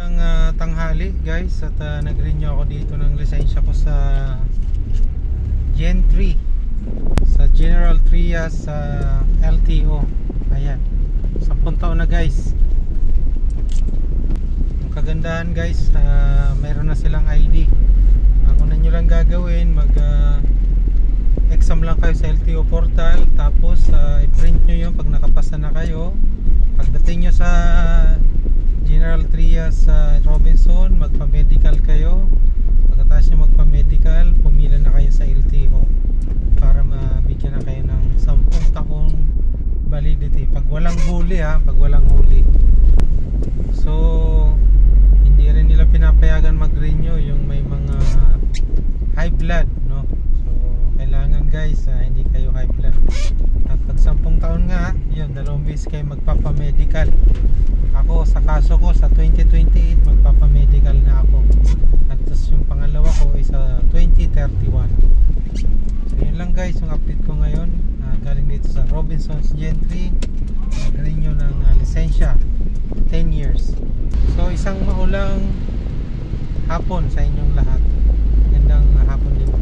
Ng tanghali guys at nag-renew ako dito ng lisensya ko sa Gen 3 sa General Trias sa LTO. Ayan, 10 taon na guys. Ang kagandahan guys, mayroon na silang ID. Ang una nyo lang gagawin, mag exam lang kayo sa LTO portal, tapos i-print nyo yun pag nakapasa na kayo. Pagdating nyo sa General Trias sa Robinson, magpa-medical kayo. Pagkatapos nyo magpa-medical, pumila na kayo sa LTO para mabigyan na kayo ng 10 taong validity. Pag walang huli pag walang huli. So, hindi rin nila pinapayagan mag-renew yung may mga high blood, no? So, kailangan guys, hindi kayo high blood. At pag 10 taon nga, yun, 2 beses kayo magpapa-medical. Ako sa kaso ko sa 2028 magpapa-medical na ako. At tapos yung pangalawa ko ay sa 2031. So yun lang guys yung update ko ngayon. Galing dito sa Robinsons Gen 3. Nag-renew ng lisensya 10 years. So isang maulang hapon sa inyong lahat. Gandang hapon din.